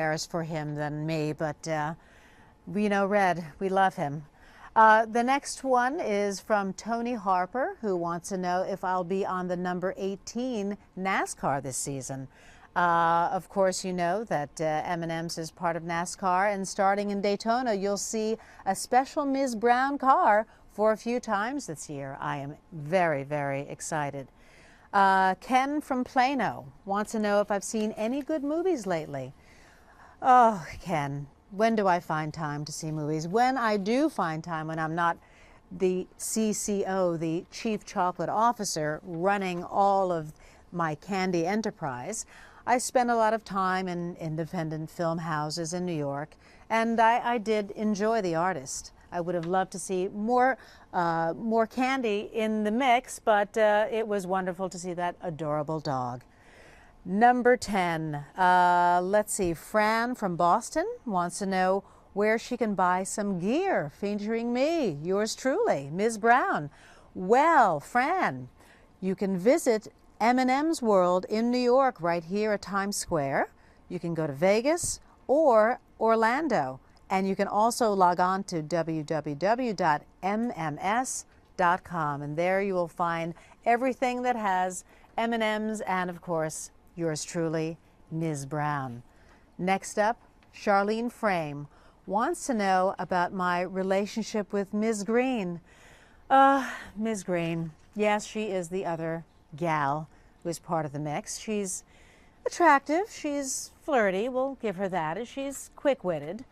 embarrassed for him than me, but we know Red, we love him. The next one is from Tony Harper, who wants to know if I'll be on the number 18 NASCAR this season. Of course, you know that M&M's is part of NASCAR, and starting in Daytona, you'll see a special Ms. Brown car for a few times this year. I am very, very excited. Ken from Plano wants to know if I've seen any good movies lately. Oh, Ken, when do I find time to see movies? When I do find time, when I'm not the CCO, the Chief Chocolate Officer, running all of my candy enterprise, I spend a lot of time in independent film houses in New York, and I did enjoy The Artist. I would have loved to see more candy in the mix, but it was wonderful to see that adorable dog. Number 10, let's see, Fran from Boston wants to know where she can buy some gear featuring me, yours truly, Ms. Brown. Well, Fran, you can visit M&M's World in New York right here at Times Square. You can go to Vegas or Orlando. And you can also log on to www.mms.com. And there you will find everything that has M&M's and, of course, yours truly, Ms. Brown. Next up, Charlene Frame wants to know about my relationship with Ms. Green. Ms. Green, yes, she is the other gal who is part of the mix. She's attractive, she's flirty, we'll give her that. She's quick-witted.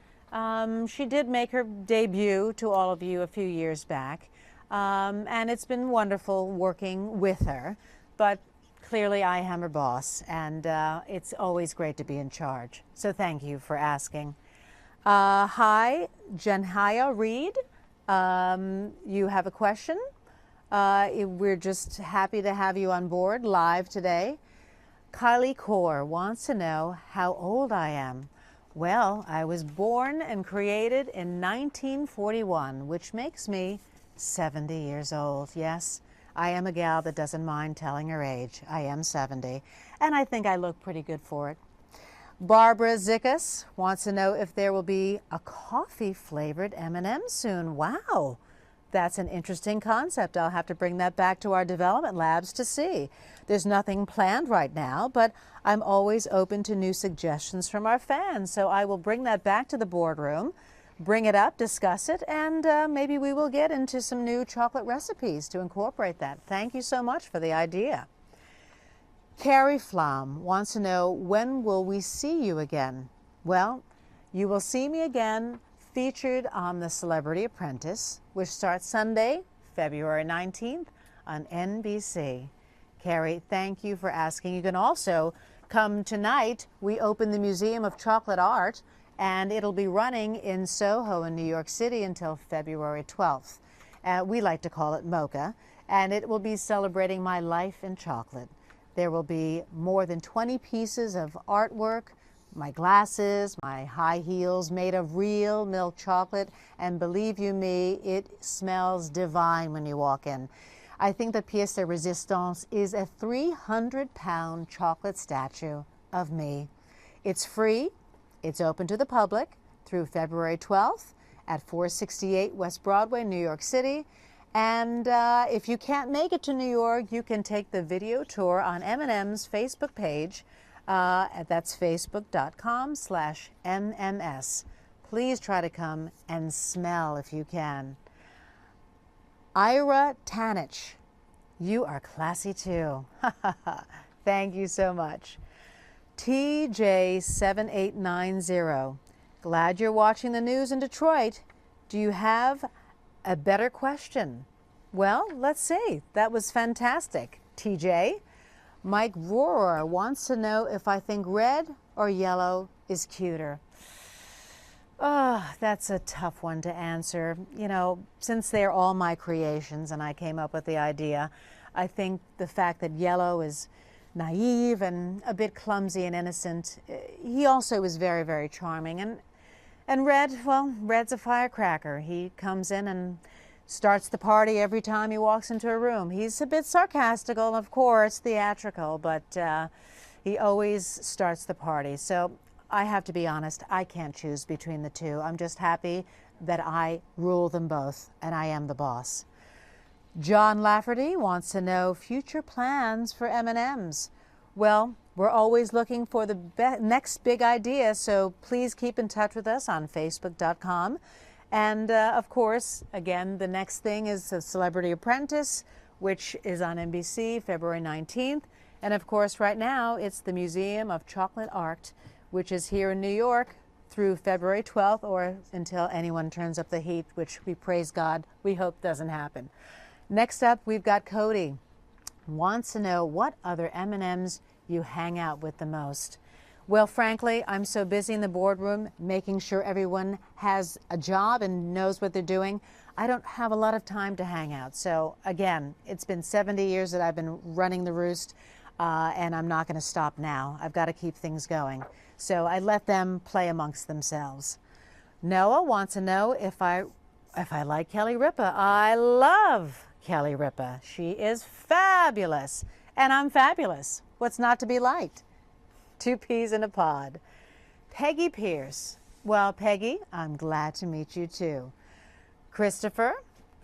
She did make her debut to all of you a few years back, and it's been wonderful working with her, but clearly I am her boss, and it's always great to be in charge. So thank you for asking. Hi, Jenhaya Reed. You have a question? We're just happy to have you on board live today. Kylie Kaur wants to know how old I am. Well, I was born and created in 1941, which makes me 70 years old. Yes, I am a gal that doesn't mind telling her age. I am 70, and I think I look pretty good for it. Barbara Zickus wants to know if there will be a coffee-flavored M&M soon. Wow, that's an interesting concept. I'll have to bring that back to our development labs to see. There's nothing planned right now, but I'm always open to new suggestions from our fans. So I will bring that back to the boardroom, bring it up, discuss it, and maybe we will get into some new chocolate recipes to incorporate that. Thank you so much for the idea. Carrie Flom wants to know, when will we see you again? Well, you will see me again featured on The Celebrity Apprentice, which starts Sunday, February 19th on NBC. Carrie, thank you for asking. You can also come tonight. We open the Museum of Chocolate Art, and it'll be running in Soho in New York City until February 12th. We like to call it MoCA, and it will be celebrating my life in chocolate. There will be more than 20 pieces of artwork, my glasses, my high heels made of real milk chocolate, and believe you me, it smells divine when you walk in. I think the pièce de résistance is a 300-pound chocolate statue of me. It's free, it's open to the public through February 12th at 468 West Broadway, New York City. And if you can't make it to New York, you can take the video tour on M&M's Facebook page. That's facebook.com/MMS. Please try to come and smell if you can. Ira Tanich, you are classy too. Thank you so much. TJ7890, glad you're watching the news in Detroit. Do you have a better question? Well, let's see. That was fantastic, TJ. Mike Rohrer wants to know if I think red or yellow is cuter. Oh, that's a tough one to answer. You know, since they're all my creations and I came up with the idea, I think the fact that yellow is naive and a bit clumsy and innocent, he also is very, very charming. And red, well, red's a firecracker. He comes in and starts the party every time he walks into a room. He's a bit sarcastical, of course, theatrical, but he always starts the party. So I have to be honest, I can't choose between the two. I'm just happy that I rule them both and I am the boss. John Lafferty wants to know future plans for M&Ms. Well, we're always looking for the next big idea, so please keep in touch with us on Facebook.com. And of course, again, the next thing is The Celebrity Apprentice, which is on NBC February 19th. And of course, right now, it's the Museum of Chocolate Art, which is here in New York through February 12th or until anyone turns up the heat, which we praise God, we hope doesn't happen. Next up, we've got Cody. Wants to know what other M&Ms you hang out with the most. Well, frankly, I'm so busy in the boardroom making sure everyone has a job and knows what they're doing. I don't have a lot of time to hang out. So again, it's been 70 years that I've been running the roost, and I'm not going to stop now. I've got to keep things going. So I let them play amongst themselves. Noah wants to know if I like Kelly Ripa. I love Kelly Ripa. She is fabulous, and I'm fabulous. What's not to be liked? Two peas in a pod. Peggy Pierce. Well, Peggy, I'm glad to meet you too. Christopher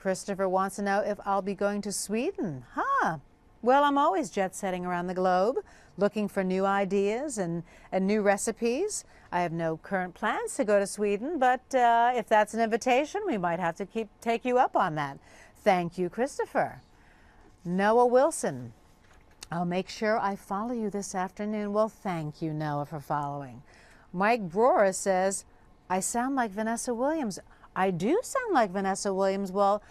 wants to know if I'll be going to Sweden. Huh. Well, I'm always jet-setting around the globe, looking for new ideas and new recipes. I have no current plans to go to Sweden, but if that's an invitation, we might have to take you up on that. Thank you, Christopher. Noah Wilson. I'll make sure I follow you this afternoon. Well, thank you, Noah, for following. Mike Brewer says, I sound like Vanessa Williams. I do sound like Vanessa Williams. Well,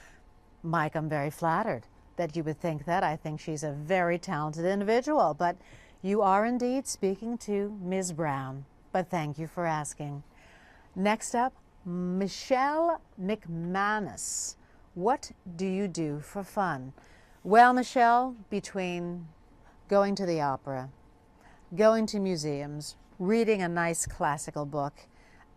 Mike, I'm very flattered that you would think that. I think she's a very talented individual, but you are indeed speaking to Ms. Brown. But thank you for asking. Next up, Michelle McManus. What do you do for fun? Well, Michelle, between going to the opera, going to museums, reading a nice classical book,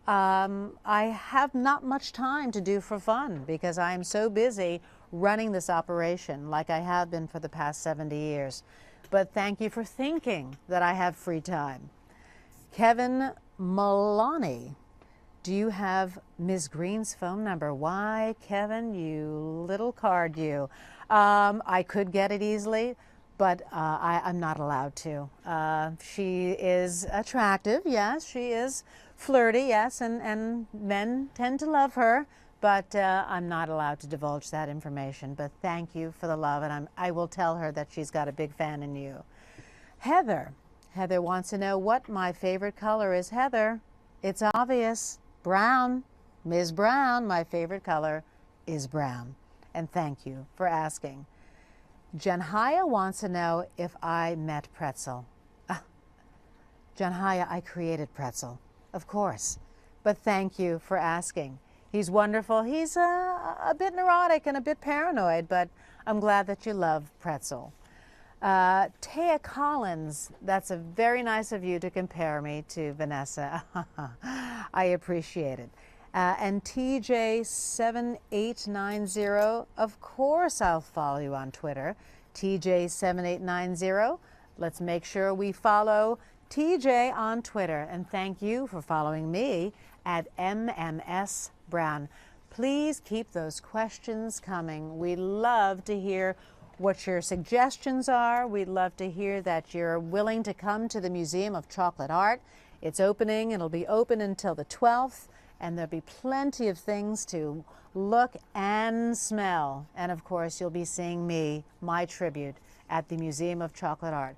I have not much time to do for fun because I'm so busy running this operation like I have been for the past 70 years. But thank you for thinking that I have free time. Kevin Maloney, do you have Ms. Green's phone number? Why, Kevin, you little card you. I could get it easily, but I'm not allowed to. She is attractive, yes. She is flirty, yes, and men tend to love her, but I'm not allowed to divulge that information. But thank you for the love, and I will tell her that she's got a big fan in you. Heather wants to know what my favorite color is. Heather, it's obvious, brown. Ms. Brown, my favorite color is brown. And thank you for asking. Janhaya wants to know if I met Pretzel. Janhaya, I created Pretzel, of course. But thank you for asking. He's wonderful. He's a bit neurotic and a bit paranoid, but I'm glad that you love Pretzel. Taya Collins, that's a very nice of you to compare me to Vanessa. I appreciate it. And TJ7890, of course I'll follow you on Twitter. TJ7890. Let's make sure we follow TJ on Twitter. And thank you for following me at MMS Brown. Please keep those questions coming. We love to hear what your suggestions are. We'd love to hear that you're willing to come to the Museum of Chocolate Art. It's opening. It'll be open until the 12th. And there'll be plenty of things to look and smell. And of course, you'll be seeing me, my tribute, at the Museum of Chocolate Art.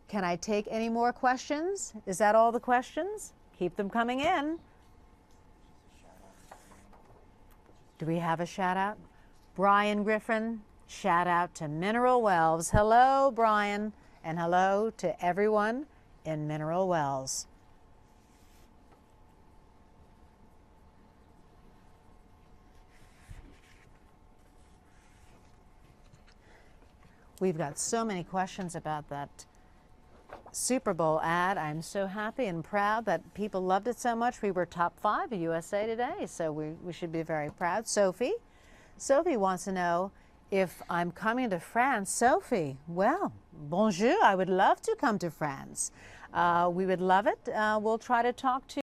Can I take any more questions? Is that all the questions? Keep them coming in. Do we have a shout out? Brian Griffin, shout out to Mineral Wells. Hello, Brian, and hello to everyone in Mineral Wells. We've got so many questions about that Super Bowl ad. I'm so happy and proud that people loved it so much. We were top 5 at USA Today, so we should be very proud. Sophie wants to know if I'm coming to France. Sophie, well, bonjour. I would love to come to France. We would love it. We'll try to talk to